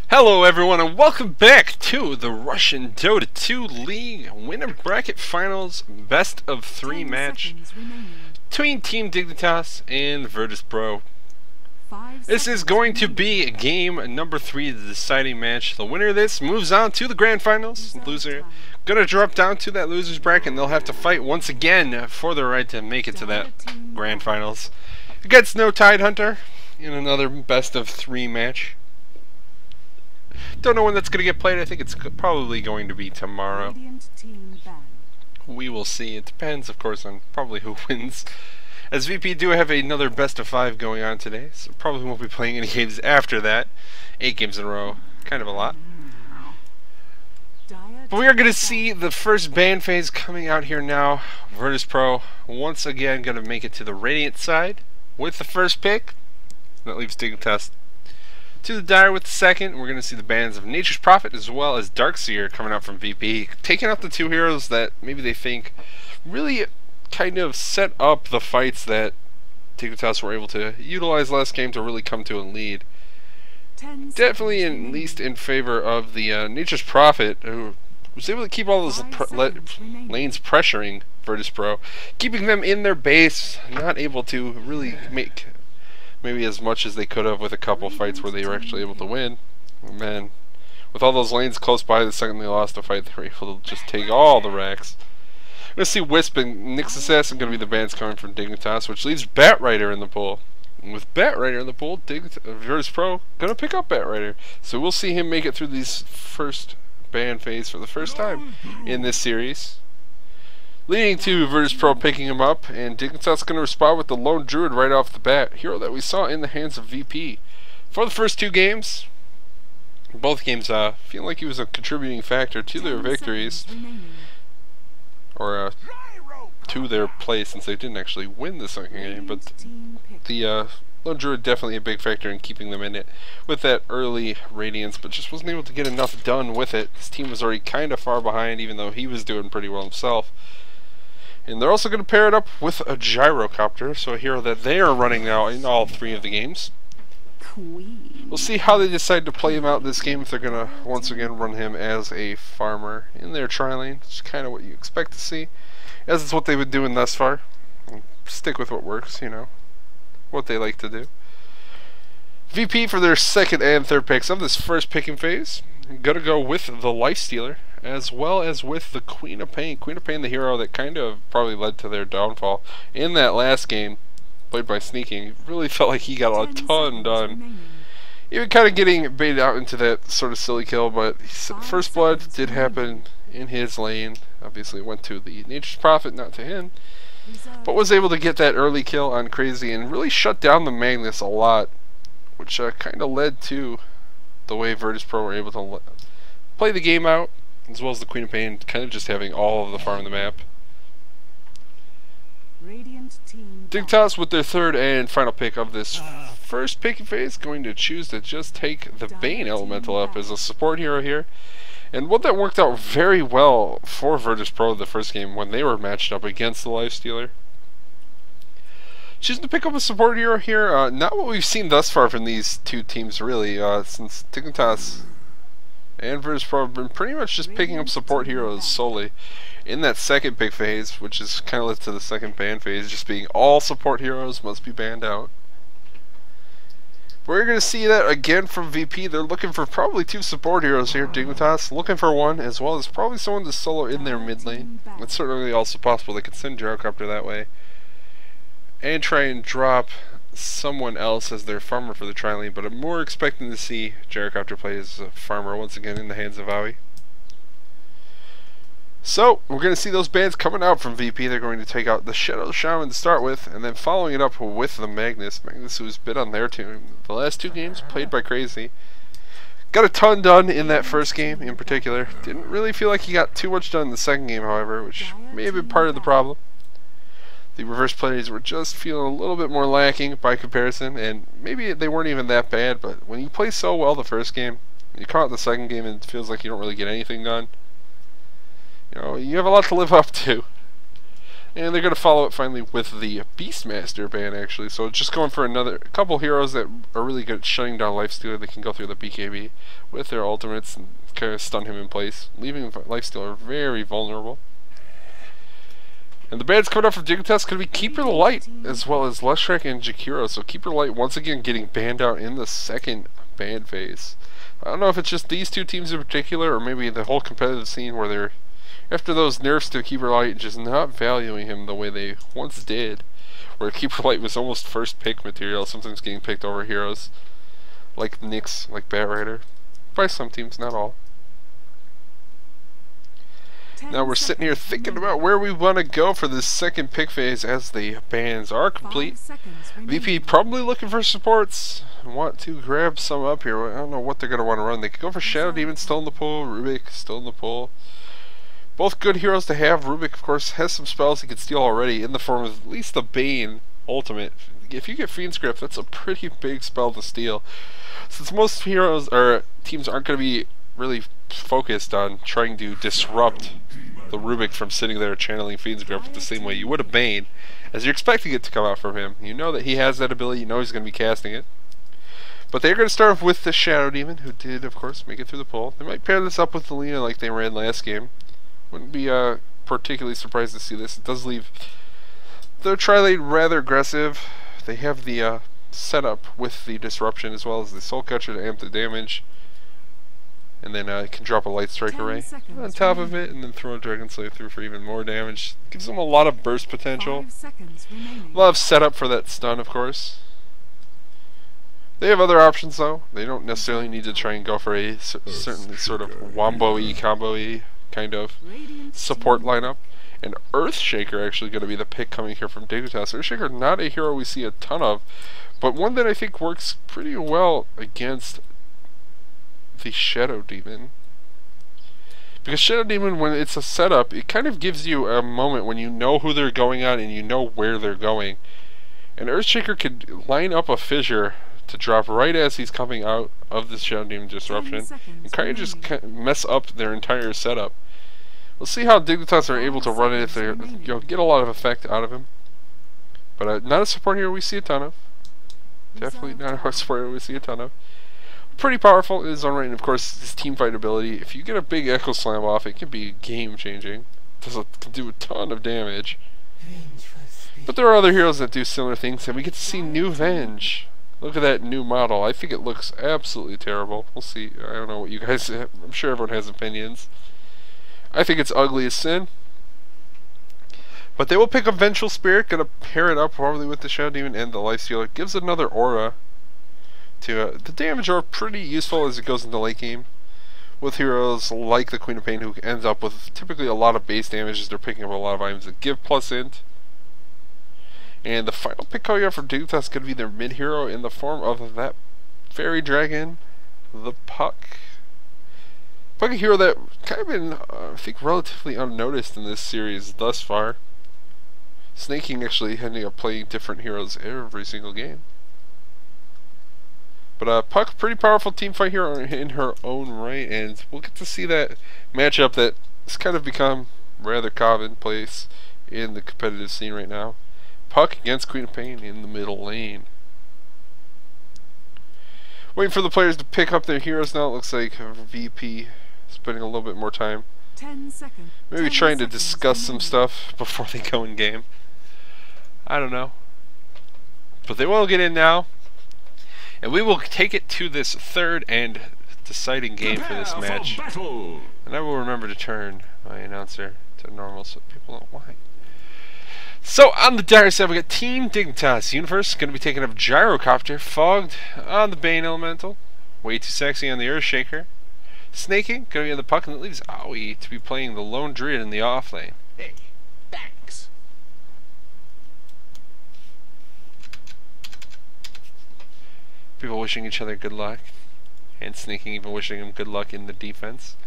Hello everyone and welcome back to the Russian DOTA2 League Winnerbracket Finals Best of 3 match between Team Dignitas and Virtus.Pro. This is going to be game number 3, the deciding match. The winner of this moves on to the grand finals. The loser gonna drop down to that loser's bracket and they'll have to fight once again for the right to make it to that grand finals against No Tidehunter in another best of 3 match. Don't know when that's going to get played. I think it's probably going to be tomorrow. We will see. It depends, of course, on probably who wins. As VP do have another best of 5 going on today, so probably won't be playing any games after that. 8 games in a row. Kind of a lot. But we are going to see the first ban phase coming out here now. Virtus.Pro once again going to make it to the Radiant side with the first pick. That leaves Dignitas to the Dire with the second. We're going to see the bans of Nature's Prophet as well as Darkseer coming out from VP, taking out the 2 heroes that maybe they think really kind of set up the fights that Dignitas were able to utilize last game to really come to and lead. Definitely at least in favor of the Nature's Prophet, who was able to keep all those lanes pressuring Virtus.Pro, keeping them in their base, not able to really make maybe as much as they could have with a couple fights where they were actually able to win. And then, with all those lanes close by, the second they lost a fight, they were able to just take all the racks. We're going to see Wisp and Nyx Assassin going to be the bans coming from Dignitas, which leaves Batrider in the pool. And with Batrider in the pool, Virtus.Pro going to pick up Batrider. So we'll see him make it through these first ban phase for the first time in this series, leading to Virtus.Pro picking him up, and Dignitas going to respond with the Lone Druid right off the bat, hero that we saw in the hands of VP. For the first 2 games, both games feel like he was a contributing factor to their victories, or to their play since they didn't actually win the second game, but the Lone Druid definitely a big factor in keeping them in it with that early Radiance, but just wasn't able to get enough done with it. His team was already kind of far behind, even though he was doing pretty well himself. And they're also going to pair it up with a Gyrocopter, so a hero that they are running now in all 3 of the games. We'll see how they decide to play him out this game, if they're going to once again run him as a farmer in their tri-lane. It's kind of what you expect to see, as it's what they've been doing thus far. Stick with what works, you know, what they like to do. VP for their second and third picks of this first picking phase, going to go with the Lifestealer, as well as with the Queen of Pain. Queen of Pain, the hero that kind of probably led to their downfall in that last game, played by Sneaking. Really felt like he got a ton done. Even kind of getting baited out into that sort of silly kill, but first blood did happen in his lane. Obviously it went to the Nature's Prophet, not to him, but was able to get that early kill on Crazy and really shut down the Magnus a lot, which kind of led to the way Virtus.Pro were able to play the game out, as well as the Queen of Pain kind of just having all of the farm on the map. Dignitas with their third and final pick of this first picking phase, going to choose to just take the Bane Elemental up as a support hero here. And what that worked out very well for Virtus.Pro the first game when they were matched up against the Lifestealer. Choosing to pick up a support hero here, not what we've seen thus far from these 2 teams really, since Dignitas and Virtus.Pro have been pretty much just picking up support heroes solely in that second pick phase, which is kind of led to the second ban phase, just being all support heroes must be banned out. We're going to see that again from VP. They're looking for probably 2 support heroes here. Dignitas looking for 1, as well as probably someone to solo in their mid lane. It's certainly also possible they could send Gyrocopter that way and try and drop someone else as their farmer for the tri-lane, but I'm more expecting to see Gyrocopter play as a farmer once again in the hands of Aoi. So we're going to see those bans coming out from VP. They're going to take out the Shadow Shaman to start with, and then following it up with the Magnus. Magnus, who's been on their team the last 2 games, played by Crazy. Got a ton done in that first game in particular. Didn't really feel like he got too much done in the second game, however, which may have been part of the problem. The reverse plays were just feeling a little bit more lacking by comparison, and maybe they weren't even that bad, but when you play so well the first game, you come out the second game and it feels like you don't really get anything done. You know, you have a lot to live up to. And they're going to follow it finally with the Beastmaster ban, actually. So just going for a couple heroes that are really good at shutting down Lifestealer. They can go through the BKB with their ultimates and kind of stun him in place, leaving Lifestealer very vulnerable. And the ban's coming up from Dignitas could be Keeper the Light, as well as Lushrek and Jakiro. So Keeper the Light once again getting banned out in the second ban phase. I don't know if it's just these two teams in particular, or maybe the whole competitive scene where they're, after those nerfs to Keeper Light, just not valuing him the way they once did, where Keeper Light was almost first pick material, sometimes getting picked over heroes like Nyx, like Batrider, by some teams, not all. Now we're sitting here thinking about where we want to go for this second pick phase as the bans are complete. VP probably looking for supports. Want to grab some up here. I don't know what they're going to want to run. They could go for Shadow Demon, still in the pool. Rubik, still in the pool. Both good heroes to have. Rubik, of course, has some spells he can steal already in the form of at least the Bane ultimate. If you get Fiend's Grip, that's a pretty big spell to steal. Since most heroes or teams aren't going to be really focused on trying to disrupt the Rubik from sitting there channeling Fiend's Grip the same way you would a Bane, as you're expecting it to come out from him. You know that he has that ability, you know he's going to be casting it. But they're going to start off with the Shadow Demon, who did, of course, make it through the poll. They might pair this up with the Lina like they ran last game. Wouldn't be particularly surprised to see this. It does leave the Tri-Lane rather aggressive. They have the setup with the Disruption as well as the Soul Catcher to amp the damage. And then can drop a Light Strike Array on top of it, and then throw a Dragon Slayer through for even more damage. Gives them a lot of burst potential. A lot of setup for that stun, of course. They have other options though. They don't necessarily need to try and go for a certainly sort of wombo-y, combo-y kind of support lineup. And Earthshaker actually going to be the pick coming here from Dignitas. Earthshaker, not a hero we see a ton of, but one that I think works pretty well against the Shadow Demon. Because Shadow Demon, when it's a setup, it kind of gives you a moment when you know who they're going on and you know where they're going. And Earthshaker could line up a fissure to drop right as he's coming out of the Shadow Demon Disruption and kind of just mess up their entire setup. We'll see how Dignitas are able to run it if they get a lot of effect out of him. But not a support hero we see a ton of. Definitely not a support hero we see a ton of. Pretty powerful in his own right, and of course his team fight ability. If you get a big Echo Slam off, it can be game changing. Can do a ton of damage. But there are other heroes that do similar things, and we get to see New Venge. Look at that new model. I think it looks absolutely terrible. We'll see. I don't know what you guys... I'm sure everyone has opinions. I think it's ugly as sin. But they will pick a Vengeful Spirit. Gonna pair it up probably with the Shadow Demon and the Lifestealer. Gives another aura to... the damage aura pretty useful as it goes into late game. With heroes like the Queen of Pain, who ends up with typically a lot of base damage as they're picking up a lot of items that give plus int. And the final pick coming up from Dignitas is going to be their mid hero in the form of that fairy dragon, the Puck. Puck, a hero that kind of been, I think, relatively unnoticed in this series thus far. Snaking actually ending up playing different heroes every single game. But Puck, pretty powerful team fight hero in her own right, and we'll get to see that matchup that has kind of become rather commonplace in the competitive scene right now. Puck against Queen of Pain in the middle lane. Waiting for the players to pick up their heroes now. It looks like VP spending a little bit more time. 10 seconds. Maybe trying to discuss some stuff before they go in game. I don't know. But they will get in now. And we will take it to this third and deciding game for this match. And I will remember to turn my announcer to normal so people don't why. So on the dire side, we got Team Dignitas Universe going to be taking up Gyrocopter, Fogged on the Bane Elemental, Way Too Sexy on the Earthshaker, Snaking going to be on the Puck, and it leaves Aoi to be playing the Lone Druid in the off lane. Hey, thanks. People wishing each other good luck, and Snaking even wishing him good luck in the defense.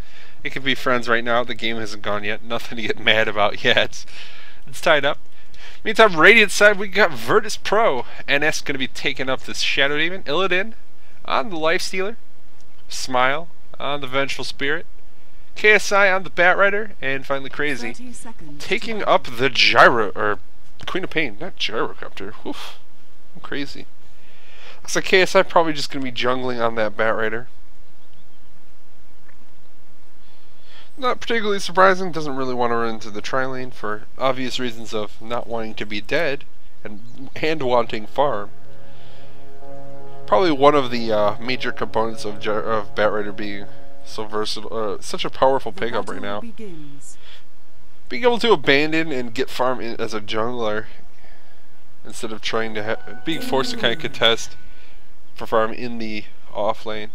It could be friends right now. The game hasn't gone yet. Nothing to get mad about yet. It's tied up. Meantime, Radiant side, we got Virtus.Pro. NS going to be taking up this Shadow Demon. Illidan on the Lifestealer. Smile on the Vengeful Spirit. KSI on the Batrider, and finally Crazy taking up the Gyro, or Queen of Pain, not Gyrocopter. Oof, I'm crazy. Looks like KSI probably just going to be jungling on that Batrider. Not particularly surprising, doesn't really want to run into the tri-lane for obvious reasons of not wanting to be dead and wanting farm. Probably one of the major components of Batrider being so versatile, such a powerful pickup right now. Being able to abandon and get farm in as a jungler instead of trying to being forced to kind of contest for farm in the off lane.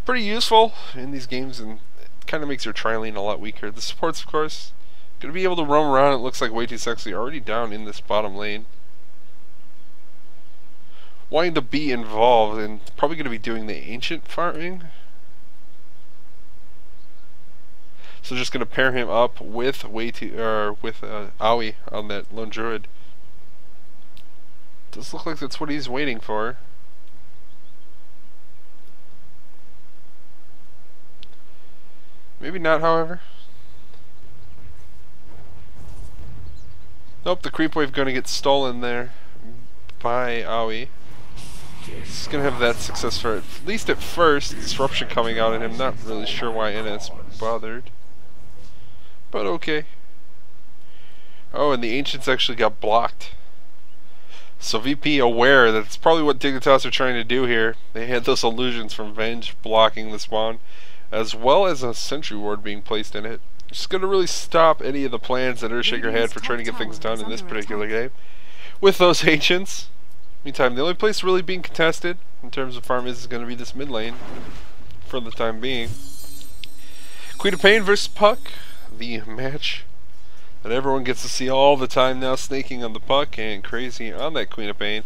Pretty useful in these games, and kind of makes your tri-lane a lot weaker. The supports, of course, going to be able to roam around. It looks like Way Too Sexy already down in this bottom lane, wanting to be involved and probably going to be doing the ancient farming. So just going to pair him up with Aoi on that lone druid. Does look like that's what he's waiting for. Maybe not, however. Nope, the creep wave going to get stolen there by Aoi. He's going to have that success for at least at first. Disruption coming out at him. Not really sure why NS bothered, but okay. Oh, and the Ancients actually got blocked. So VP aware that it's probably what Dignitas are trying to do here. They had those illusions from Venge blocking the spawn, as well as a sentry ward being placed in it. It's going to really stop any of the plans that Earthshaker had for trying to get things done in this particular game with those Ancients. Meantime, the only place really being contested in terms of farm is going to be this mid lane for the time being. Queen of Pain versus Puck, the match that everyone gets to see all the time now, snaking on the Puck and Crazy on that Queen of Pain.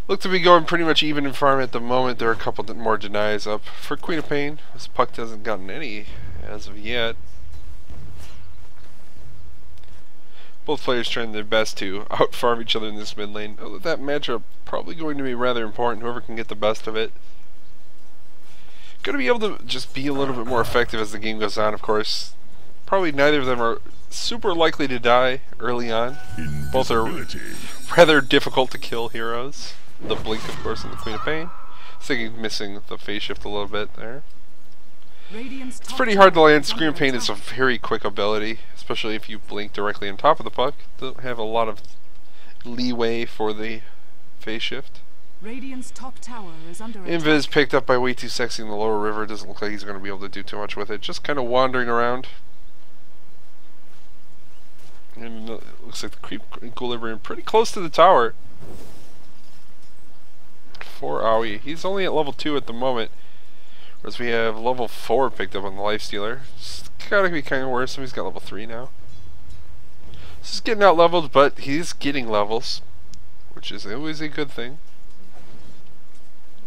Look to be going pretty much even in farm at the moment. There are a couple more denies up for Queen of Pain. This Puck hasn't gotten any as of yet. Both players trying their best to out-farm each other in this mid lane. That matchup probably going to be rather important. Whoever can get the best of it. Going to be able to just be a little bit more effective as the game goes on, of course. Probably neither of them are super likely to die early on. Both are rather difficult to kill heroes. The Blink, of course, and the Queen of Pain. I think he's missing the phase shift a little bit there. It's pretty hard to land. Scream of Pain is a very quick ability, especially if you blink directly on top of the Puck. Don't have a lot of leeway for the phase shift. Radiant's top tower is under Invis picked up by Way Too Sexy in the lower river. Doesn't look like he's going to be able to do too much with it. Just kind of wandering around. And it looks like the creep equilibrium pretty close to the tower for Aoi. He's only at level 2 at the moment, whereas we have level 4 picked up on the Lifestealer. It's gotta be kind of worse. He's got level 3 now. This is getting out leveled, but he's getting levels, which is always a good thing.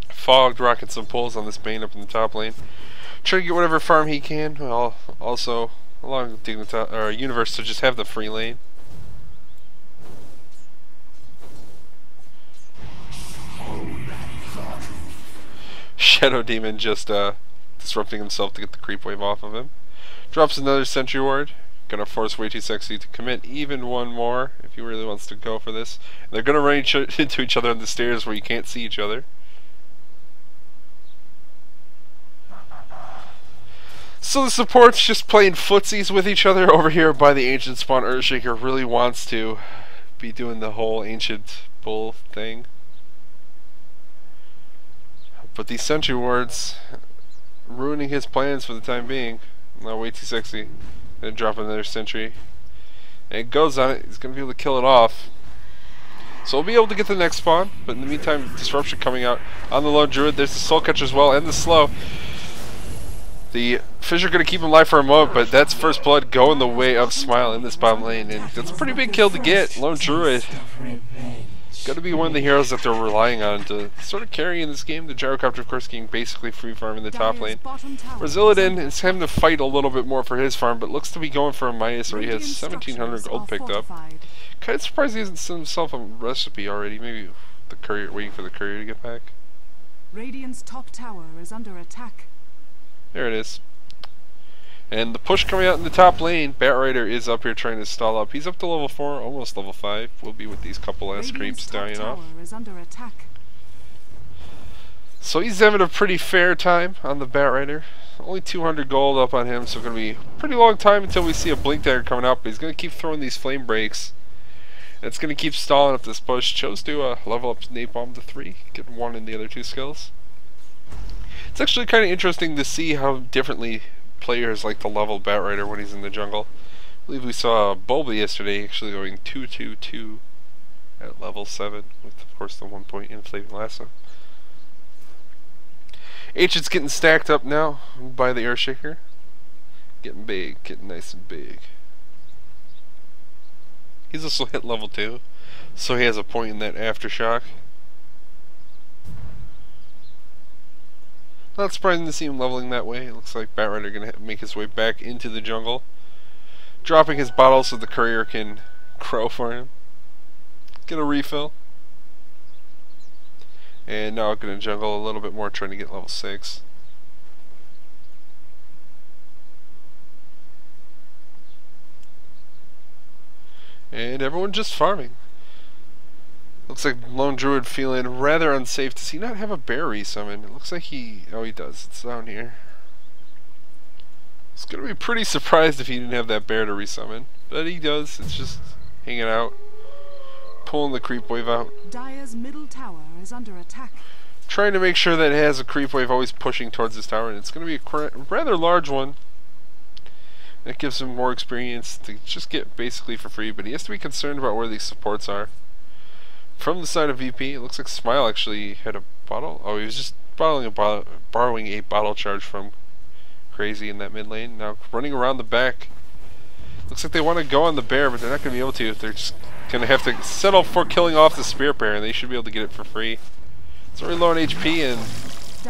Fogged rocking some pulls on this Bane up in the top lane. Trying to get whatever farm he can. Well, also along with Dignitas or Universe to just have the free lane. Shadow Demon just disrupting himself to get the creep wave off of him. Drops another sentry ward. Gonna force Way Too Sexy to commit even one more if he really wants to go for this. And they're gonna run into each other on the stairs where you can't see each other. So the support's just playing footsies with each other over here by the Ancient spawn. Earthshaker really wants to be doing the whole Ancient bull thing. But these sentry wards ruining his plans for the time being. Now Way Too Sexy. Gonna drop another sentry. And it goes on it. He's gonna be able to kill it off. So we'll be able to get the next spawn. But in the meantime, disruption coming out on the lone druid. There's the soul catcher as well and the slow. The fish are going to keep him alive for a moment, but that's first blood going the way of Smile in this bottom lane, and that's a pretty big kill to get. Lone Druid going to be one of the heroes that they're relying on to sort of carry in this game. The Gyrocopter, of course, getting basically free farm in the top lane. Whereas Illidan is having to fight a little bit more for his farm, but looks to be going for a Midas where he has 1,700 gold picked up. Kind of surprised he hasn't sent himself a recipe already. Maybe the courier, waiting for the courier to get back. Radiant's top tower is under attack. There it is. And the push coming out in the top lane, Batrider is up here trying to stall up. He's up to level 4, almost level 5. We'll be with these couple last creeps dying off. Is under attack. So he's having a pretty fair time on the Batrider. Only 200 gold up on him, so it's going to be a pretty long time until we see a Blink Dagger coming up. But he's going to keep throwing these flame breaks. And it's going to keep stalling up this push. Chose to level up Napalm to 3, get 1 in the other 2 skills. It's actually kind of interesting to see how differently players like to level Batrider when he's in the jungle. I believe we saw Bulba yesterday actually going 2-2-2 at level 7, with of course the 1 point inflating lasso. H is getting stacked up now by the Earthshaker. Getting big, getting nice and big. He's also hit level 2, so he has a point in that aftershock. Not surprising to see him leveling that way. It looks like Batrider going to make his way back into the jungle, dropping his bottle so the courier can crow for him. Get a refill. And now going to jungle a little bit more, trying to get level 6. And everyone just farming. Looks like Lone Druid feeling rather unsafe. Does he not have a bear resummon? It looks like he... oh, he does. It's down here. It's going to be pretty surprised if he didn't have that bear to resummon. But he does. It's just hanging out. Pulling the creep wave out. Dire's middle tower is under attack. Trying to make sure that it has a creep wave always pushing towards his tower. And it's going to be a rather large one. It gives him more experience to just get basically for free. But he has to be concerned about where these supports are. From the side of VP, it looks like Smile actually had a bottle. Oh, he was just borrowing a bottle charge from Crazy in that mid lane. Now running around the back. Looks like they want to go on the bear, but they're not going to be able to. They're just going to have to settle for killing off the Spirit Bear, and they should be able to get it for free. It's already low on HP, and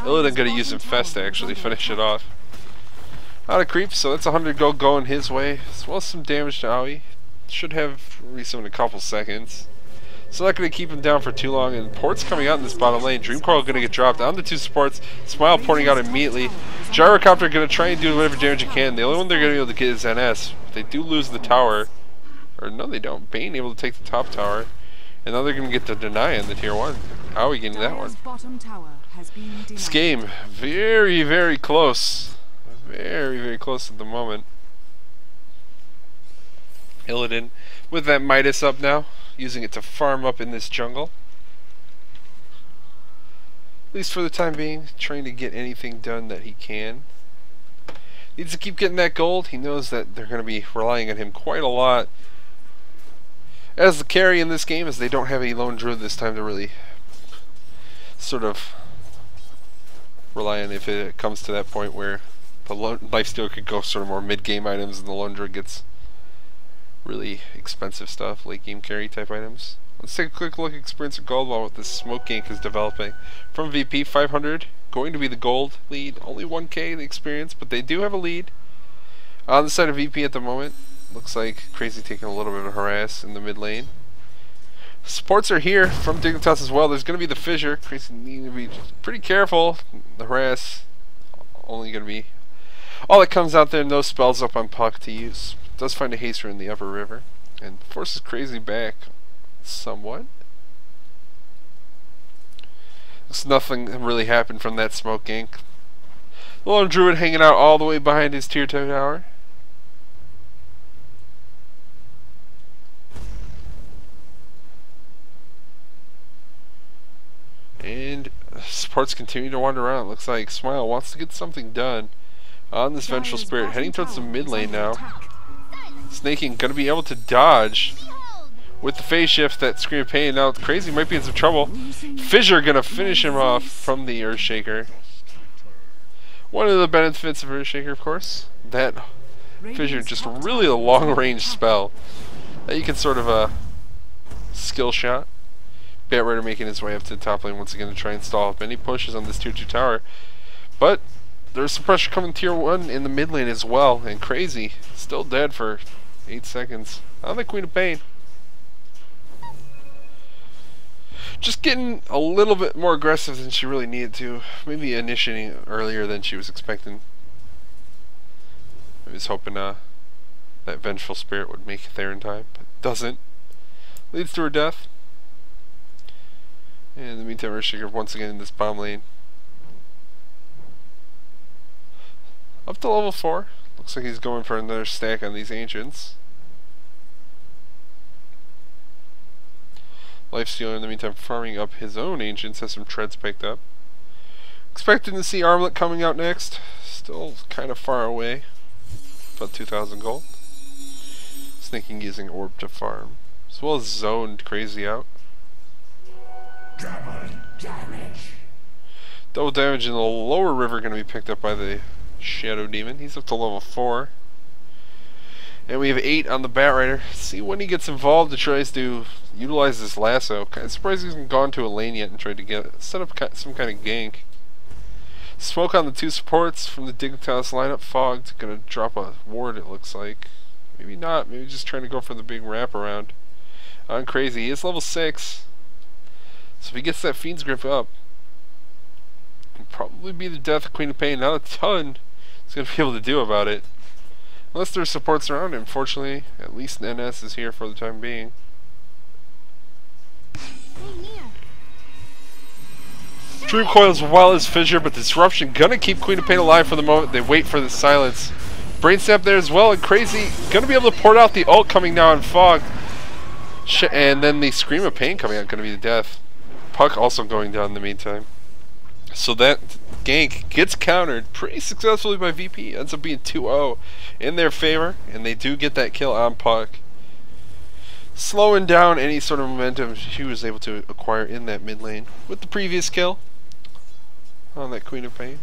Illidan going to use Infest to actually finish it off. Out of creep, so that's 100 gold going his way, as well as some damage to Aoi. Should have resumed in a couple seconds. So not going to keep him down for too long, and Port's coming out in this bottom lane. Dreamcoil going to get dropped on the 2 supports. Smile porting out immediately. Gyrocopter going to try and do whatever damage he can. The only one they're going to be able to get is NS. They do lose the tower. Or no, they don't. Bane able to take the top tower. And now they're going to get the deny on the tier 1. How are we getting that one? This game, very, very close. Very, very close at the moment. Illidan with that Midas up now, using it to farm up in this jungle. At least for the time being, trying to get anything done that he can. Needs to keep getting that gold. He knows that they're going to be relying on him quite a lot as the carry in this game, as they don't have a Lone Druid this time to really sort of rely on if it comes to that point where the Lifesteal could go sort of more mid-game items and the Lone Druid gets really expensive stuff, late game carry type items. Let's take a quick look at experience of gold while what this smoke gank is developing. From VP, 500, going to be the gold lead. Only 1k the experience, but they do have a lead. On the side of VP at the moment, looks like Crazy taking a little bit of harass in the mid lane. Supports are here from Dignitas as well. There's going to be the fissure. Crazy need to be pretty careful. The harass only going to be all that comes out there. No spells up on Puck to use. Does find a haster in the upper river and forces Crazy back somewhat. There's nothing really happened from that smoke gank. The Lone Druid hanging out all the way behind his tier 2 tower. And supports continue to wander around. It looks like Smile wants to get something done on this Vengeful Spirit, heading towards the mid lane now. Snaking gonna be able to dodge with the phase shift that Scream of Pain. Now Crazy might be in some trouble. Fissure gonna finish him off from the Earthshaker. One of the benefits of Earthshaker, of course, that Fissure just really a long range spell that you can sort of skill shot. Batrider making his way up to the top lane once again to try and stall up any pushes on this tier 2 tower. But there's some pressure coming tier 1 in the mid lane as well, and Crazy still dead for 8 seconds. On the Queen of Pain. Just getting a little bit more aggressive than she really needed to. Maybe initiating earlier than she was expecting. was hoping that Vengeful Spirit would make it there in time, but doesn't. Leads to her death. And in the meantime, Earthshaker once again in this bomb lane. Up to level 4. Looks like he's going for another stack on these Ancients. Lifestealer in the meantime farming up his own Ancients, has some treads picked up. Expecting to see Armlet coming out next. Still kind of far away. About 2,000 gold. Sneaking using Orb to farm. As well as Zoned Crazy out. Double damage in the lower river going to be picked up by the Shadow Demon. He's up to level 4. And we have 8 on the Batrider. See when he gets involved and tries to utilize this lasso. Kind of surprised he hasn't gone to a lane yet and tried to set up some kind of gank. Smoke on the 2 supports from the Dignitas lineup. Fogged, gonna drop a ward it looks like. Maybe not, maybe just trying to go for the big wraparound. On Crazy, he is level 6. So if he gets that Fiend's Grip up, it'll probably be the death of Queen of Pain. Not a ton he's gonna be able to do about it. Unless there's supports around him. Fortunately, at least NS is here for the time being. Dream Coil as well as Fissure, but Disruption gonna keep Queen of Pain alive for the moment. They wait for the silence. Brain Snap there as well, and Crazy gonna be able to port out the ult coming now on Fog. And then the Scream of Pain coming out, gonna be the death. Puck also going down in the meantime. So that gank gets countered pretty successfully by VP. Ends up being 2-0 in their favor, and they do get that kill on Puck, slowing down any sort of momentum she was able to acquire in that mid lane with the previous kill on that Queen of Pain.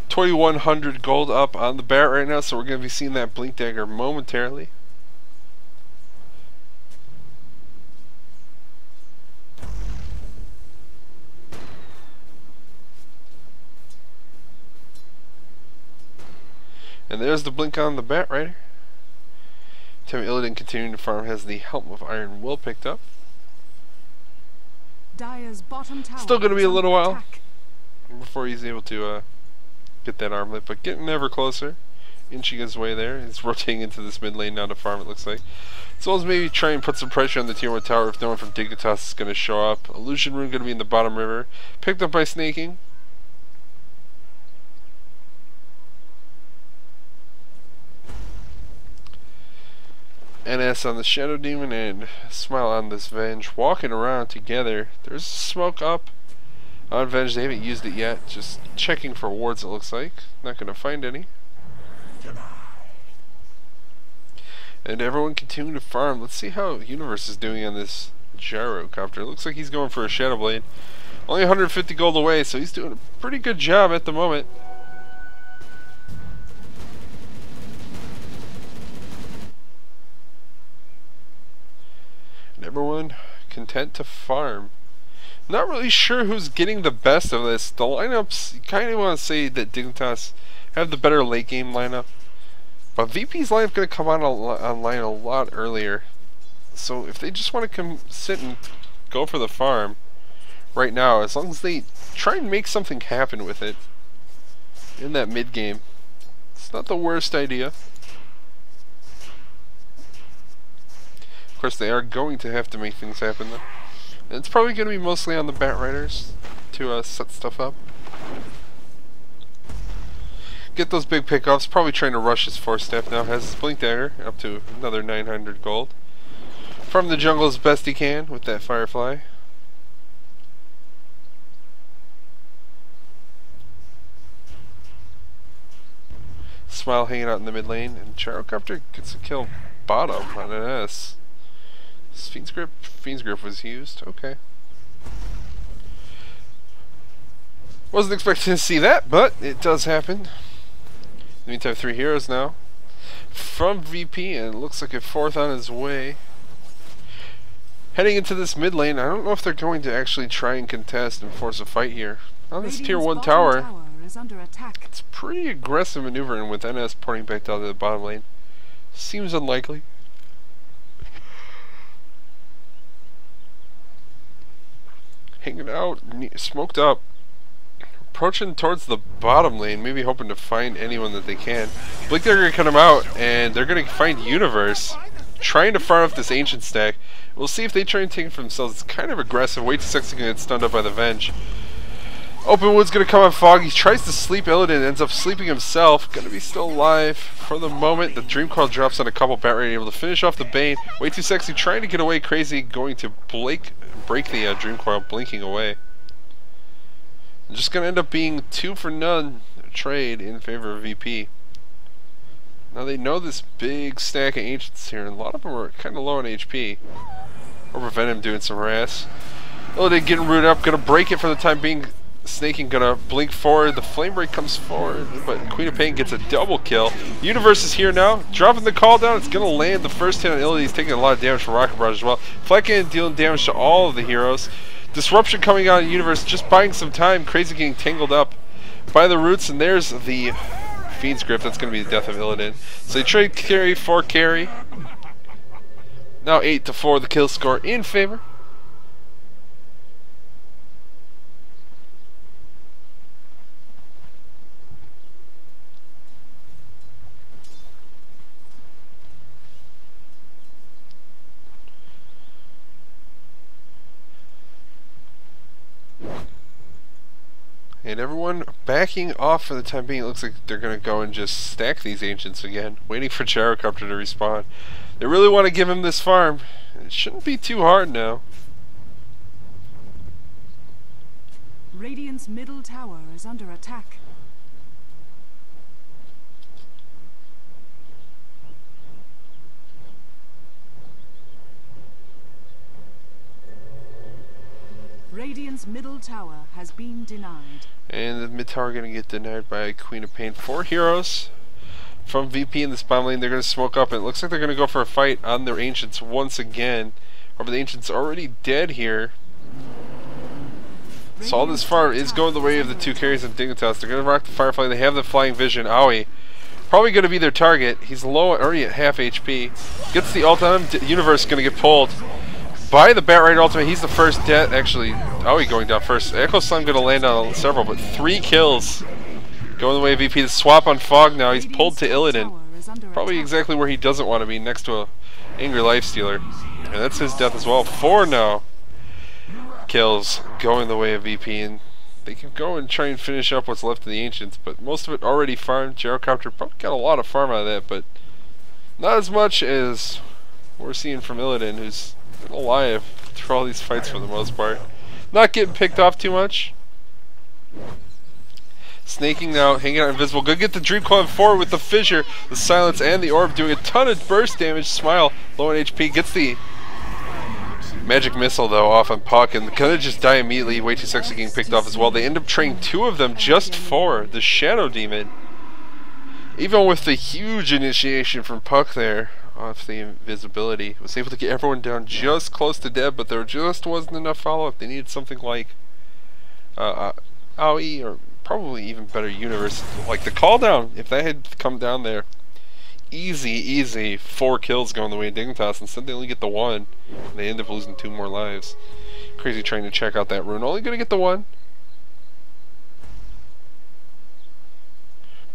2,100 gold up on the Barret right now, so we're going to be seeing that Blink Dagger momentarily. And there's the blink on the Batrider. Tim Illidan continuing to farm, has the Helm of Iron Will picked up. Dire's bottom tower Still going to be a little while attack. before he's able to get that armlet, but getting ever closer. Inching his way there. He's rotating into this mid lane now to farm, it looks like. As well as maybe try and put some pressure on the tier 1 tower if no one from Dignitas is going to show up. Illusion Rune going to be in the bottom river. Picked up by Snaking. NS on the Shadow Demon and Smile on this Venge. Walking around together. There's smoke up on Venge. They haven't used it yet. Just checking for wards, it looks like. Not going to find any. And everyone continuing to farm. Let's see how Universe is doing on this Gyrocopter. It looks like he's going for a Shadow Blade. Only 150 gold away, so he's doing a pretty good job at the moment. And everyone content to farm. Not really sure who's getting the best of this. The lineups, you kind of want to say that Dignitas have the better late game lineup. But VP's lineup going to come on online a lot earlier. So if they just want to come sit and go for the farm right now, as long as they try and make something happen with it in that mid game, it's not the worst idea. Of course, they are going to have to make things happen though. And it's probably going to be mostly on the Batriders to set stuff up. Get those big pickoffs. Probably trying to rush his 4-step now. Has his Blink Dagger up to another 900 gold. From the jungle as best he can with that Firefly. Smile hanging out in the mid lane, and Gyrocopter gets a kill bottom on an S. Fiend's Grip was used. Okay. Wasn't expecting to see that, but it does happen. In the meantime, 3 heroes now from VP, and it looks like a 4th on his way. Heading into this mid lane, I don't know if they're going to actually try and contest and force a fight here. On this tier 1 tower, is under attack. it's pretty aggressive maneuvering with NS porting back down to the bottom lane. Seems unlikely. Hanging out, smoked up. approaching towards the bottom lane, maybe hoping to find anyone that they can. Blink, they're going to cut him out, and they're going to find Universe, trying to farm up this Ancient stack. We'll see if they try and take it for themselves. It's kind of aggressive. Way too sexy, going to get stunned up by the Venge. Openwood's going to come on Fog. He tries to sleep Illidan, ends up sleeping himself. Going to be still alive for the moment. The Dream Coil drops on a couple. Bat Raider able to finish off the Bane. Way too sexy, trying to get away. Crazy going to break the Dream Coil, blinking away. Just going to end up being 2 for none trade in favor of VP. Now they know this big stack of Ancients here, and a lot of them are kind of low on HP. Or prevent him doing some harass. Illidan getting rooted up, going to break it for the time being. Snaking gonna blink forward, the Flame Break comes forward, but Queen of Pain gets a double kill. Universe is here now, dropping the call down, it's gonna land the first hit on Illidan. He's taking a lot of damage from Rocket Barrage as well. Flecking dealing damage to all of the heroes. Disruption coming out in Universe, just buying some time. Crazy getting tangled up by the roots, and there's the Fiend's Grip. That's gonna be the death of Illidan. So they trade carry for carry. Now 8-4 the kill score in favor. And everyone backing off for the time being. It looks like they're going to go and just stack these Ancients again, waiting for Gyrocopter to respawn. They really want to give him this farm. It shouldn't be too hard now. Radiant's middle tower is under attack. Radiant's middle tower has been denied. And the mid tower going to get denied by Queen of Pain. 4 heroes from VP in this bottom lane. They're going to smoke up, and it looks like they're going to go for a fight on their Ancients once again. However, the Ancient's already dead here. So all this farm is going the way of the 2 carries of Dignitas. They're going to rock the Firefly. They have the Flying Vision. Aoi, probably going to be their target. He's low, already at half HP. Gets the ult on him. Universe going to get pulled by the Bat Raider ultimate. He's the first dead. Actually, Aoi going down first. Echo Slam going to land on several, but 3 kills going the way of VP. The swap on Fog now. He's pulled to Illidan. Probably exactly where he doesn't want to be, next to a Angry Lifestealer. And that's his death as well. 4 now kills going the way of VP, and they can go and try and finish up what's left of the Ancients, but most of it already farmed. Gyrocopter probably got a lot of farm out of that, but not as much as we're seeing from Illidan, who's alive through all these fights for the most part. Not getting picked off too much. Snaking now, hanging out invisible. Go get the Dream Coil forward with the Fissure, the Silence, and the Orb, doing a ton of burst damage. Smile, low on HP, gets the Magic Missile though off on Puck, and gonna just die immediately. Way too sexy getting picked off as well. They end up training 2 of them just for the Shadow Demon. Even with the huge initiation from Puck there, off the invisibility, was able to get everyone down just close to dead, but there just wasn't enough follow-up. They needed something like Aoi, or probably even better Universe. Like the call down, if that had come down there, easy 4 kills going the way of Dignitas. Instead they only get the 1. They end up losing 2 more lives. Crazy trying to check out that rune, only gonna get the 1.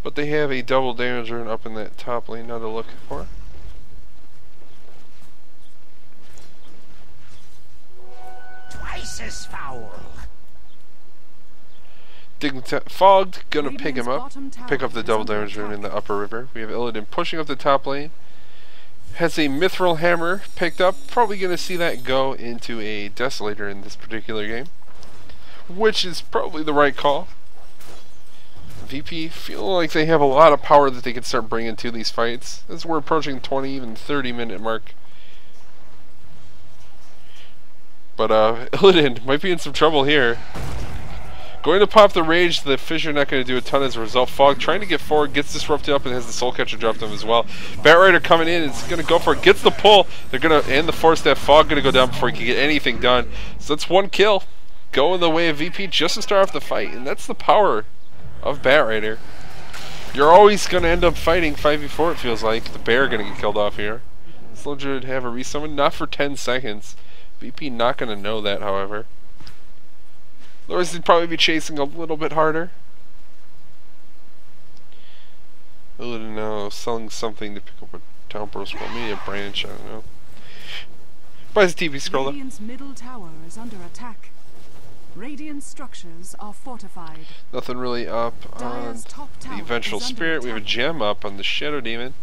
But they have a double damage rune up in that top lane now to look for. Twice as foul. Fogged gonna pick him up, pick up the double damage rune in the upper river. We have Illidan pushing up the top lane. Has a Mithril Hammer picked up. Probably gonna see that go into a Desolator in this particular game, which is probably the right call. VP feel like they have a lot of power that they can start bringing to these fights as we're approaching 20, even 30-minute mark. But Illidan might be in some trouble here. Going to pop the Rage, the Fissure not going to do a ton as a result. Fog trying to get forward, gets disrupted up, and has the Soul Catcher dropped him as well. Bat Rider coming in, is going to go for it, gets the pull. They're going to end the Force Staff. Fog going to go down before he can get anything done. So that's 1 kill going the way of VP just to start off the fight, and that's the power of Bat Rider. You're always going to end up fighting 5v4, it feels like. The Bear going to get killed off here. Slow Druid have a resummon, not for 10 seconds. VP not going to know that, however. Otherwise, they'd probably be chasing a little bit harder. Illidan now selling something to pick up a town pro scroll. Maybe a branch, I don't know. Buys a TV scroll though. Radiant's middle tower is under attack. Radiant structures are fortified. Nothing really up on Dire's top the tower Vengeful is under Spirit. We have a attack. gem up on the Shadow Demon.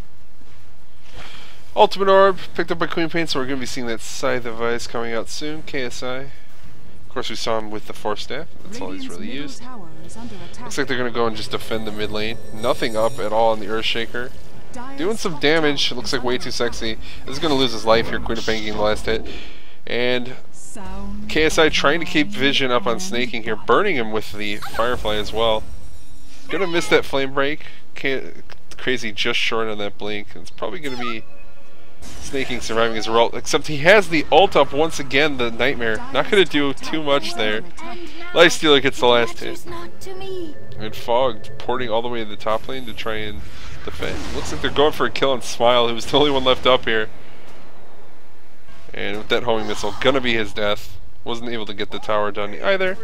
Ultimate Orb picked up by Queen Pain, so we're going to be seeing that Scythe of Ice coming out soon. KSI. Of course, we saw him with the Force Staff. That's all he's Radiant's really middle used. tower is under attack. Looks like they're going to go and just defend the mid lane. Nothing up at all on the Earthshaker. Dire's Doing some top damage. tower Looks is like way under too attack. sexy. This is going to lose his life here. Queen of Pain getting the last hit. And Sound KSI of trying to keep mind Vision up on and snaking here. body. Burning him with the Firefly as well. Gonna miss that flame break. Crazy just short on that blink. It's probably gonna be snaking surviving his ult. Except he has the ult up once again, the Nightmare. Not gonna do too much there. Lifestealer gets the last hit. And Fog porting all the way to the top lane to try and defend. Looks like they're going for a kill on Smile, who's the only one left up here. And with that homing missile, gonna be his death. Wasn't able to get the tower done either.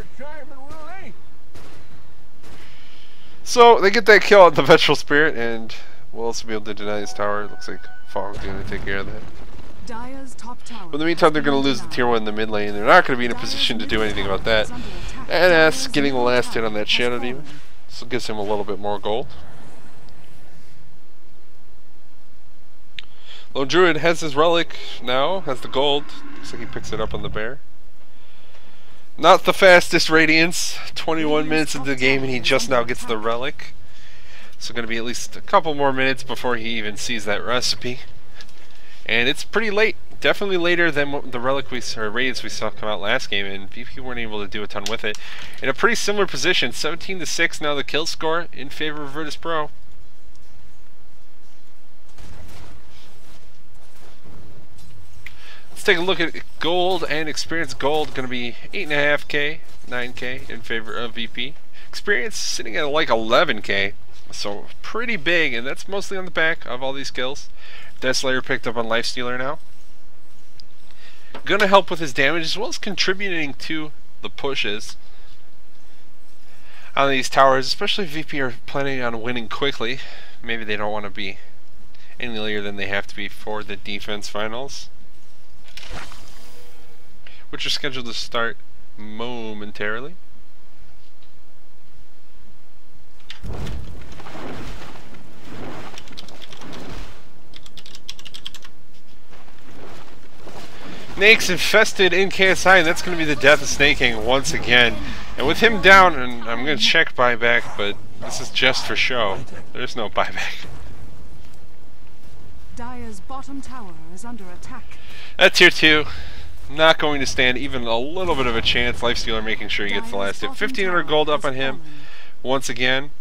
So they get that kill on the Vengeful Spirit, and we'll also be able to deny his tower. Looks like Fog's gonna take care of that. Dire's top tower. But in the meantime, they're has gonna been lose the denied. tier 1 in the mid lane. They're not gonna be in a Dire's position to do middle anything tower about that. is under attack. And S Dire's getting the middle last hit tower on that has Shadow Demon. fallen. So gives him a little bit more gold. Lone Druid has his relic now, has the gold. Looks like he picks it up on the bear. Not the fastest Radiance. 21 minutes into the game and he just now gets the relic. So going to be at least a couple more minutes before he even sees that recipe. And it's pretty late. Definitely later than what the relic or Radiance we saw come out last game, and VP weren't able to do a ton with it. In a pretty similar position, 17-6 now the kill score in favor of Virtus.Pro. Let's take a look at gold and experience. Gold going to be 8.5k, 9k in favor of VP. Experience sitting at like 11k, so pretty big, and that's mostly on the back of all these kills. Deathslayer picked up on Lifestealer now. Gonna help with his damage as well as contributing to the pushes on these towers, especially if VP are planning on winning quickly. Maybe they don't want to be any later than they have to be for the defense finals, which are scheduled to start momentarily. Snake's infested in KSI, and that's going to be the death of Snaking once again. And with him down, and I'm going to check buyback, but this is just for show. There's no buyback. Dire's bottom tower is under attack. At tier 2, not going to stand even a little bit of a chance. Lifestealer making sure he gets the last hit. 1,500 gold up on him once again.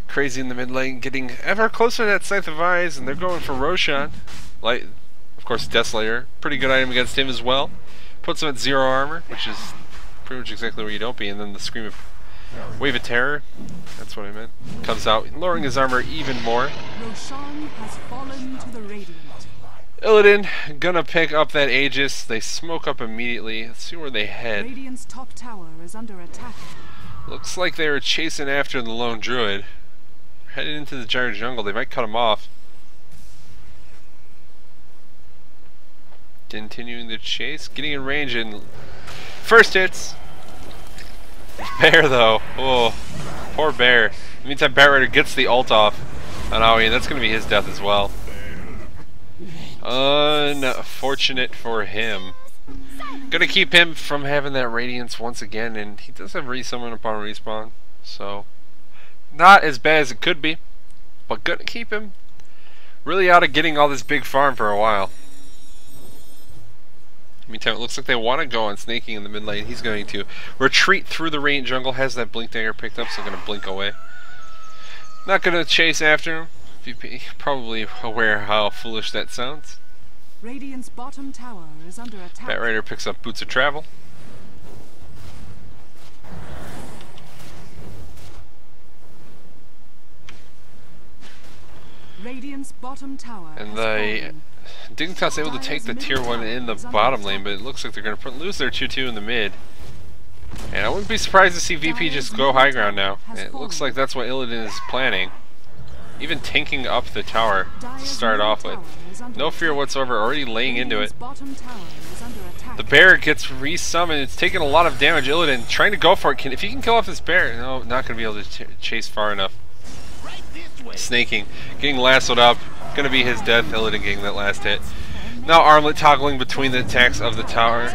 Crazy in the mid lane, getting ever closer to that Scythe of Eyes, and they're going for Roshan. Light, of course, Deathslayer, pretty good item against him as well. Puts him at 0 armor, which is pretty much exactly where you don't be. And then the Scream of Wave of Terror, that's what I meant, comes out, lowering his armor even more. Roshan has fallen to the Radiant. Illidan gonna pick up that Aegis. They smoke up immediately. Let's see where they head. Radiant's top tower is under attack. Looks like they were chasing after the Lone Druid. Headed into the Gyre Jungle. They might cut him off. Continuing the chase. Getting in range and first hits. Bear though. Oh, poor Bear. In the meantime, Batrider gets the ult off on Aoi, and that's going to be his death as well. Unfortunate for him. Gonna keep him from having that Radiance once again, and he does have resummon upon respawn, so not as bad as it could be, but gonna keep him really out of getting all this big farm for a while. Meantime, it looks like they want to go on Snaking in the mid lane. He's going to retreat through the Radiant jungle, has that Blink Dagger picked up, so going to blink away. Not going to chase after him. VP probably aware how foolish that sounds. Radiant's bottom tower is under attack. Batrider picks up Boots of Travel. Radiant's bottom tower And has the fallen. Dignitas able to take the tier 1 in the bottom lane, but it looks like they're going to lose their tier 2 in the mid. And I wouldn't be surprised to see VP just go high ground now. And it looks like that's what Illidan is planning. Even tanking up the tower to start off with. No fear whatsoever, already laying into it. The bear gets resummoned. It's taking a lot of damage. Illidan trying to go for it. If he can kill off this bear, no, not going to be able to chase far enough. Snaking, getting lassoed up. Going to be his death. Illidan getting that last hit. Now armlet toggling between the attacks of the tower.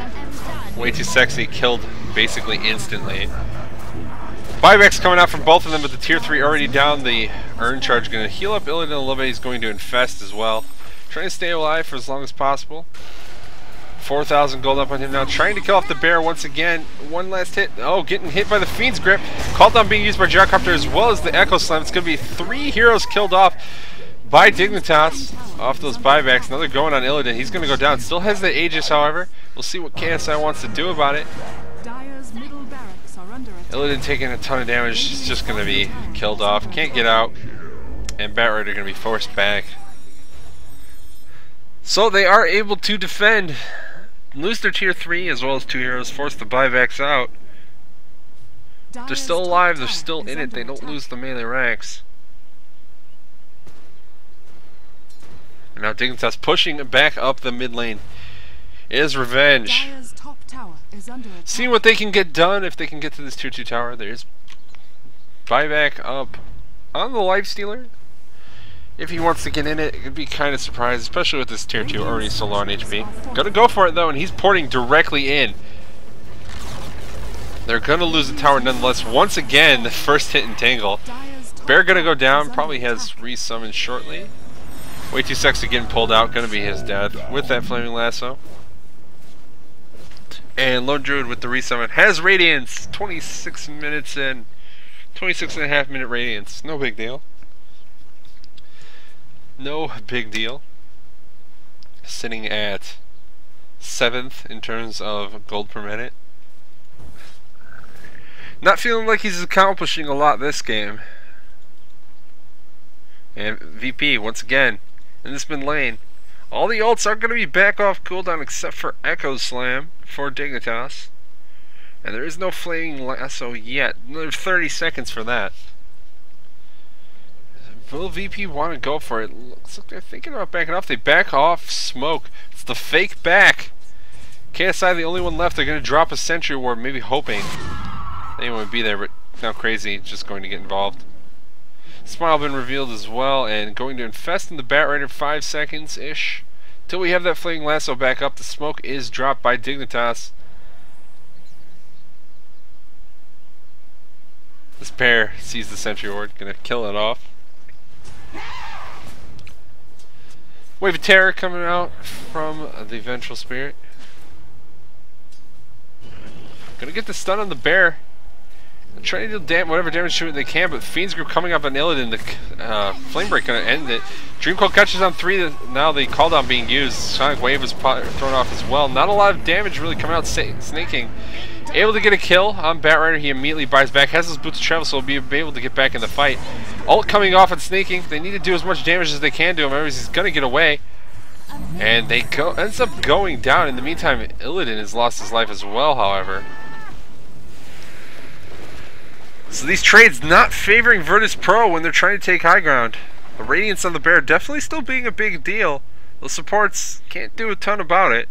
Way too sexy. Killed basically instantly. Buybacks coming out from both of them, but the tier 3 already down. The urn charge going to heal up Illidan a little bit. He's going to infest as well. Trying to stay alive for as long as possible. 4,000 gold up on him now. Trying to kill off the bear once again. One last hit. Oh, getting hit by the Fiend's Grip. Called down being used by Gyrocopter as well as the Echo Slam. It's going to be 3 heroes killed off by Dignitas off those buybacks. Now they're going on Illidan. He's going to go down. Still has the Aegis, however. We'll see what KSI wants to do about it. Illidan taking a ton of damage. He's just going to be killed off. Can't get out. And Batrider going to be forced back. So they are able to defend. Lose their tier 3 as well as 2 heroes. Force the buybacks out. They're still alive. They're still in it. They don't lose the melee ranks. And now Dignitas pushing back up the mid lane. It is revenge. Seeing what they can get done if they can get to this tier 2 tower. There's buyback up on the Lifestealer. If he wants to get in it, it could be kind of surprised, especially with this tier 2 already so low on HP. Gonna go for it though, and he's porting directly in. They're gonna lose the tower nonetheless. Once again, the first hit entangle. Bear gonna go down, probably has resummoned shortly. Way too sexy getting pulled out, gonna be his death with that flaming lasso. And Lone Druid with the resummon has Radiance, 26 minutes in, 26.5 minute Radiance, no big deal. No big deal. Sitting at 7th in terms of gold per minute. Not feeling like he's accomplishing a lot this game. And VP once again in this mid lane. All the ults are going to be back off cooldown except for Echo Slam for Dignitas. And there is no flaming lasso yet. Another 30 seconds for that. Will VP want to go for it? Looks like they're thinking about backing off. They back off smoke. It's the fake back. KSI the only one left. They're going to drop a Sentry Ward, maybe hoping anyone would be there, but now Crazy just going to get involved. Smile been revealed as well, and going to infest in the Batrider 5 seconds-ish. Till we have that flaming lasso back up. The smoke is dropped by Dignitas. This pair sees the Sentry Ward, going to kill it off. Wave of Terror coming out from the Vengeful Spirit. Gonna get the stun on the bear. Trying to do whatever damage to it they can, but Fiend's Group coming up on Illidan. The Flame Break gonna end it. Dream Coil catches on 3. Now the cooldown being used. Sonic Wave is thrown off as well. Not a lot of damage really coming out. Snaking. Able to get a kill on Batrider. He immediately buys back. Has his boots of travel, so he'll be able to get back in the fight. Ult coming off and Snaking. They need to do as much damage as they can to him. Otherwise he's gonna get away. And they ends up going down. In the meantime, Illidan has lost his life as well, however. So these trades not favoring Virtus.Pro when they're trying to take high ground. The Radiance on the bear definitely still being a big deal. The supports can't do a ton about it.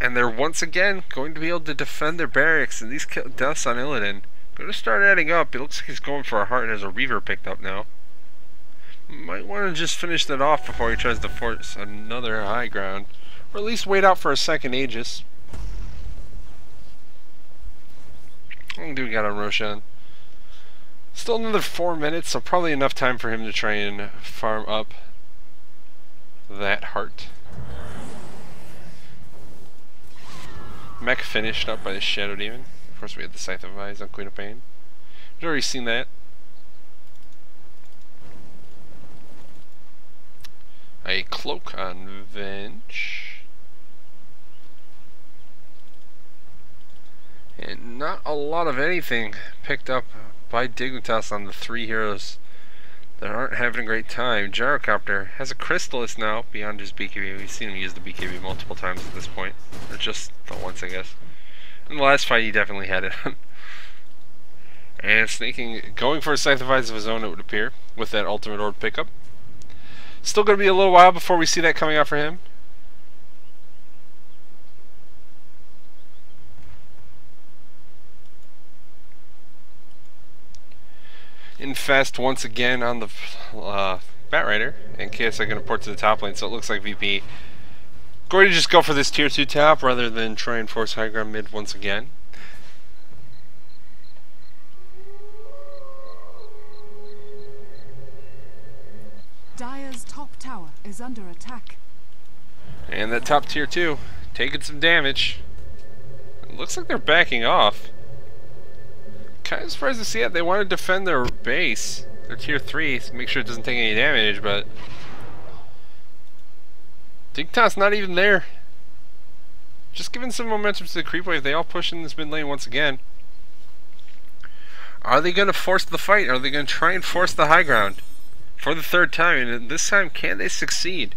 And they're once again going to be able to defend their barracks, and these deaths on Illidan going to start adding up. It looks like he's going for a heart and has a Reaver picked up now. Might want to just finish that off before he tries to force another high ground. Or at least wait out for a second Aegis. How long do we got on Roshan? Still another 4 minutes, so probably enough time for him to try and farm up that heart. Mech finished up by the Shadow Demon. Of course we had the Scythe of Eyes on Queen of Pain. We've already seen that. A Cloak on Venge. And not a lot of anything picked up by Dignitas on the 3 heroes that aren't having a great time. Gyrocopter has a Crystallis now beyond his BKB. We've seen him use the BKB multiple times at this point. Or just the once, I guess. In the last fight, he definitely had it. And snaking, going for a sacrifice of his own, it would appear, with that ultimate orb pickup. Still going to be a little while before we see that coming out for him. Infest once again on the Batrider, and KSI going to port to the top lane, so it looks like VP going to just go for this tier 2 top rather than try and force high ground mid once again. Dire's top tower is under attack. And that top tier 2 taking some damage. It looks like they're backing off. Kind of surprised to see that. They want to defend their base, their tier 3, to make sure it doesn't take any damage, but Dignitas not even there. Just giving some momentum to the creep wave. They all push in this mid lane once again. Are they going to force the fight? Are they going to try and force the high ground for the third time? And this time, can they succeed?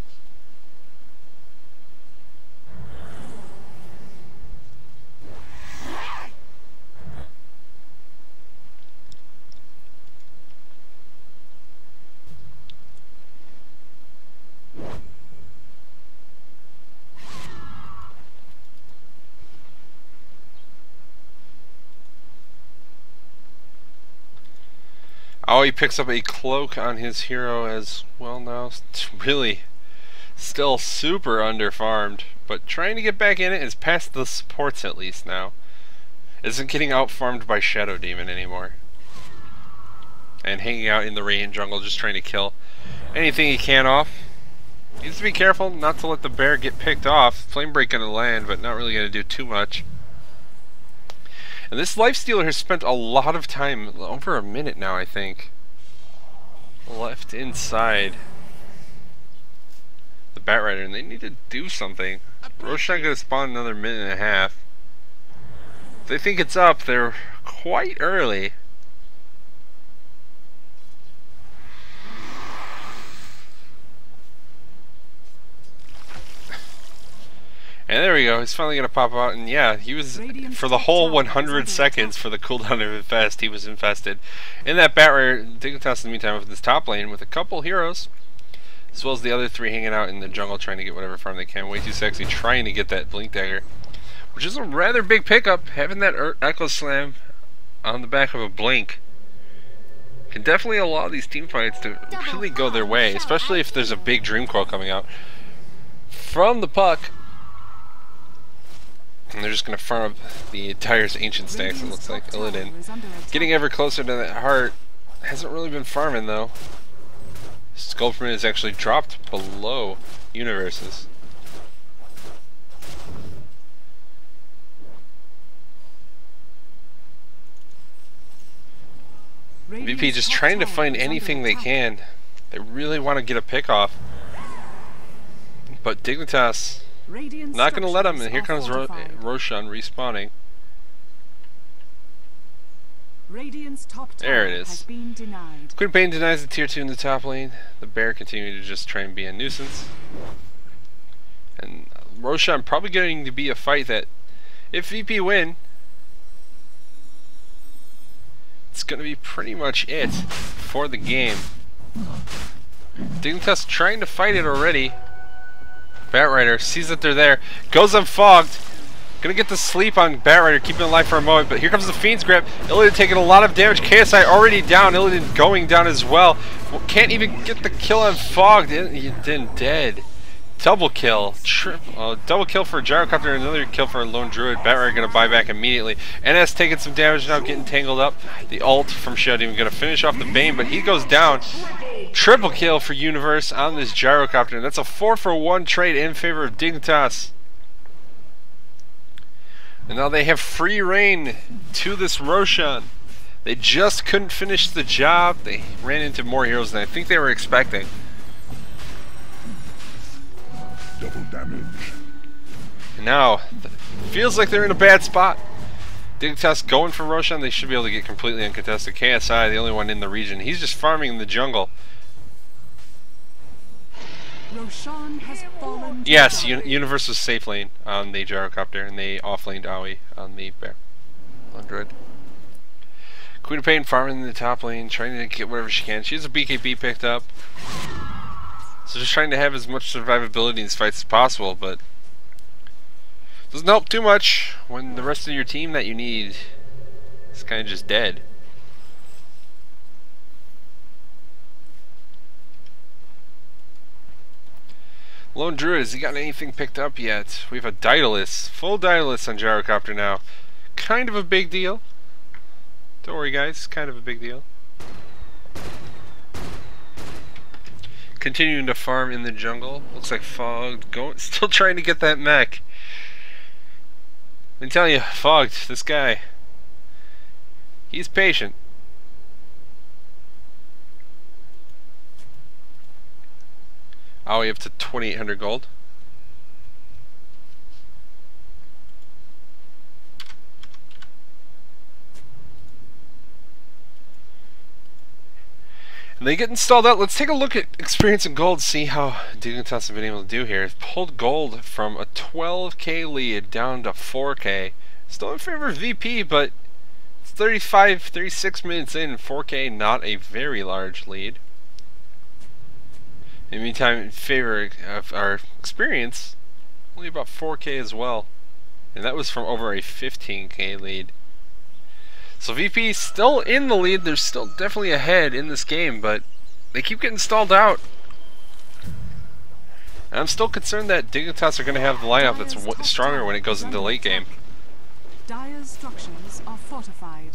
Oh, he picks up a cloak on his hero as well now. It's really still super underfarmed, but trying to get back in it is past the supports at least now. Isn't getting outfarmed by Shadow Demon anymore. And hanging out in the Radiant jungle just trying to kill anything he can off. Needs to be careful not to let the bear get picked off. Flame Break gonna land, but not really gonna do too much. And this Lifestealer has spent a lot of time, over a minute now I think, left inside the Batrider, and they need to do something. Roshan gonna spawn another minute and a half. If they think it's up, they're quite early. And there we go, he's finally going to pop out, and yeah, he was, for the whole 100 seconds for the cooldown of Infest, he was infested. In that Batrider, Dignitas in the meantime with this top lane with a couple heroes, as well as the other 3 hanging out in the jungle trying to get whatever farm they can. Way too sexy, trying to get that Blink Dagger, which is a rather big pickup. Having that Echo Slam on the back of a Blink can definitely allow these team fights to really go their way, especially if there's a big Dream Coil coming out from the puck. And they're just going to farm up the entire ancient stacks, it looks like. Illidan getting ever closer to that heart. Hasn't really been farming though. Sculptman has actually dropped below universes. VP just trying to find anything they can. They really want to get a pick off. But Dignitas not going to let him, and here comes Roshan respawning. There it is. Queen Pain denies the tier 2 in the top lane. The bear continuing to just try and be a nuisance. And Roshan probably going to be a fight that, if VP win, it's going to be pretty much it for the game. Dignitas trying to fight it already. Batrider sees that they're there, goes unfogged, gonna get the sleep on Batrider, keeping it alive for a moment, but here comes the Fiend's Grip. Illidan taking a lot of damage, KSI already down, Illidan going down as well. Can't even get the kill on Fogged, then dead. Double kill, double kill for Gyrocopter, another kill for a Lone Druid. Batrider gonna buy back immediately. NS taking some damage now, getting tangled up. The ult from Shadow Demon gonna finish off the Bane, but he goes down. Triple kill for Universe on this Gyrocopter, and that's a 4-for-1 trade in favor of Dignitas. And now they have free reign to this Roshan. They just couldn't finish the job. They ran into more heroes than I think they were expecting. Double damage. And now, feels like they're in a bad spot. Dignitas going for Roshan. They should be able to get completely uncontested. KSI, the only one in the region, he's just farming in the jungle. Roshan has fallen to Yes, die. Universe was safe lane on the gyrocopter, and they off-laned Aoi on the bear. 100. Queen of Pain farming in the top lane, trying to get whatever she can. She has a BKB picked up. So just trying to have as much survivability in these fights as possible, but doesn't help too much when the rest of your team that you need is kind of just dead. Lone Druid, has he got anything picked up yet? We have a Daedalus, full Daedalus on gyrocopter now. Kind of a big deal. Don't worry guys, kind of a big deal. Continuing to farm in the jungle. Looks like Fogged still trying to get that mech. Let me tell you, Fogged, this guy, he's patient. Oh, we have to 2,800 gold. And they get installed out. Let's take a look at experience and gold, see how Dignitas have been able to do here. Pulled gold from a 12k lead down to 4k. Still in favor of VP, but it's 36 minutes in. 4k, not a very large lead. In the meantime, in favor of our experience, only about 4k as well. And that was from over a 15k lead. So VP still in the lead. They're still definitely ahead in this game, but they keep getting stalled out. And I'm still concerned that Dignitas are going to have the lineup that's stronger when it goes into the late game. Dire's structures are fortified.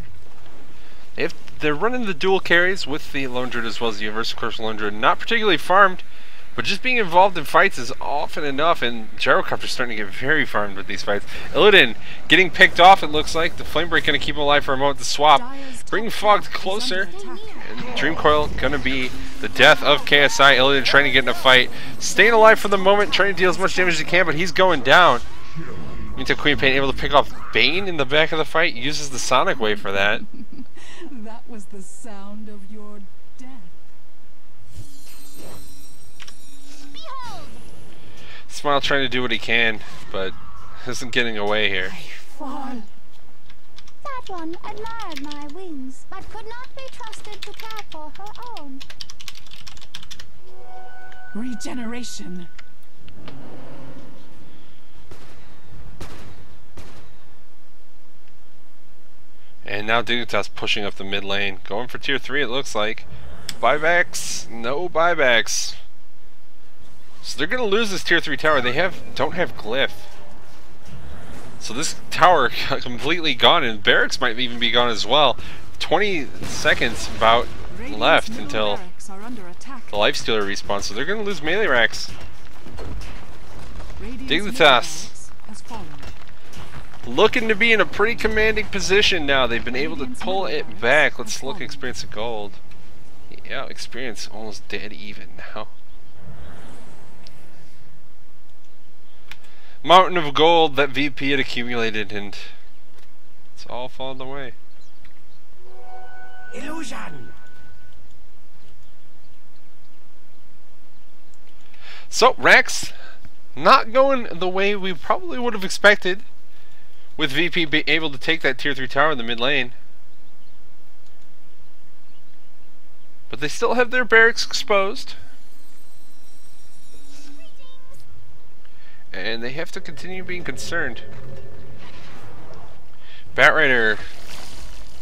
They're running the dual carries with the Lone Druid as well as the Universal Curse Lone Druid. Not particularly farmed, but just being involved in fights is often enough, and Gyrocopter's starting to get very farmed with these fights. Illidan getting picked off, it looks like. The Flame Break going to keep him alive for a moment to swap. Bringing Fogged closer, and Dream Coil going to be the death of KSI. Illidan trying to get in a fight. Staying alive for the moment, trying to deal as much damage as he can, but he's going down. Meantime, Queen of Pain able to pick off Bane in the back of the fight, uses the Sonic Wave for that. That was the sound of your death. Behold! Smile trying to do what he can, but isn't getting away here. Fall. That one admired my wings, but could not be trusted to care for her own. Regeneration. And now Dignitas pushing up the mid lane. Going for tier 3 it looks like. Buybacks? No buybacks. So they're going to lose this tier 3 tower. They don't have Glyph. So this tower completely gone, and barracks might even be gone as well. 20 seconds about left until the Lifestealer respawns. So they're going to lose melee racks. Dignitas looking to be in a pretty commanding position now. They've been able to pull it back. Let's look at experience of gold. Yeah, experience almost dead even now. Mountain of gold that VP had accumulated, and it's all fallen away. Illusion. So racks not going the way we probably would have expected, with VP being able to take that tier 3 tower in the mid lane. But they still have their barracks exposed. And they have to continue being concerned. Batrider,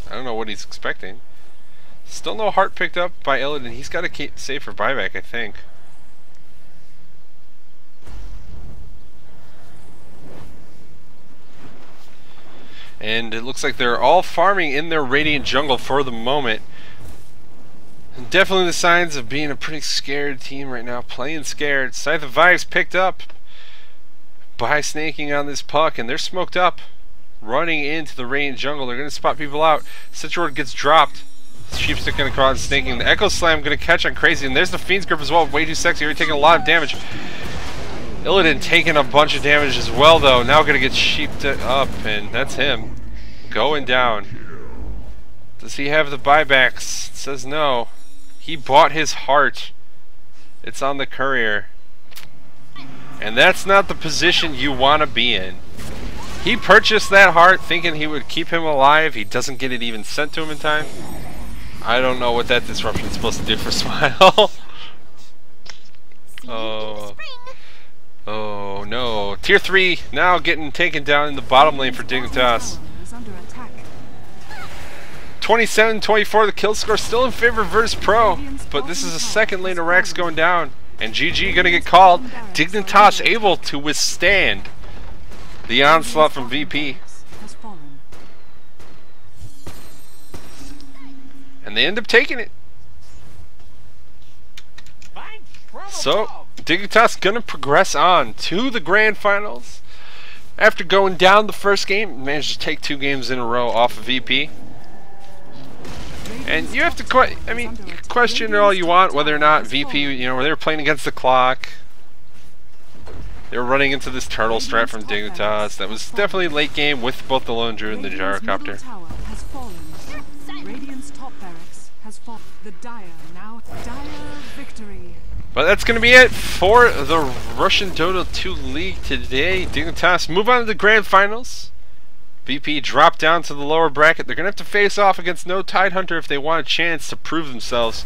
I don't know what he's expecting. Still no heart picked up by Illidan. He's got to save for buyback, I think. And it looks like they're all farming in their Radiant jungle for the moment. And definitely the signs of being a pretty scared team right now. Playing scared. Scythe of Vibes picked up by snaking on this puck, and they're smoked up. Running into the Radiant jungle. They're going to spot people out. Citroid gets dropped. Sheepstick going to come out and snaking. The Echo Slam going to catch on Crazy. And there's the Fiend's Grip as well. Way too sexy. Already taking a lot of damage. Illidan taking a bunch of damage as well, though. Now going to get sheeped up, and that's him. Going down. Does he have the buybacks? It says no. He bought his heart. It's on the courier. And that's not the position you want to be in. He purchased that heart thinking he would keep him alive. He doesn't get it even sent to him in time. I don't know what that disruption is supposed to do for Smile. Oh no. Tier 3 now getting taken down in the bottom lane for Dignitas. 27-24, the kill score still in favor of Virtus.Pro, but this is a second lane of Rex going down. And GG gonna get called. Dignitas able to withstand the onslaught from VP. And they end up taking it. So, Dignitas gonna progress on to the grand finals. After going down the first game, managed to take 2 games in a row off of VP. And you have to, you can question it all you want whether or not VP, you know, they were playing against the clock. They were running into this turtle strat from Dignitas. That was definitely a late game with both the Lone Druid and the Gyrocopter. But that's going to be it for the Russian DOTA2 League today. Dignitas move on to the grand finals. VP drop down to the lower bracket. They're going to have to face off against No Tidehunter if they want a chance to prove themselves.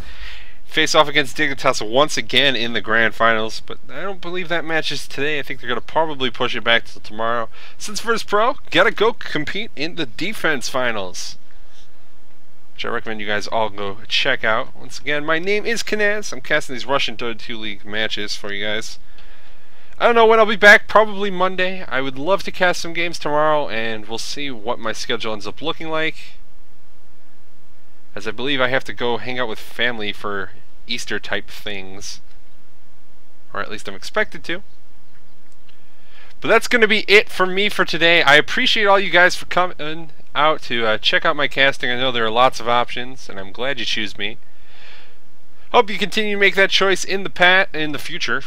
Face off against Dignitas once again in the grand finals, but I don't believe that match is today. I think they're going to probably push it back till tomorrow. Since Virtus.Pro, gotta go compete in the defense finals, which I recommend you guys all go check out. Once again, my name is Kinaz. I'm casting these Russian DOTA2 League matches for you guys. I don't know when I'll be back, probably Monday. I would love to cast some games tomorrow, and we'll see what my schedule ends up looking like, as I believe I have to go hang out with family for Easter type things, or at least I'm expected to. But that's going to be it for me for today. I appreciate all you guys for coming out to check out my casting. I know there are lots of options, and I'm glad you choose me. Hope you continue to make that choice in the future.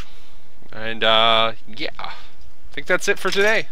And yeah, I think that's it for today.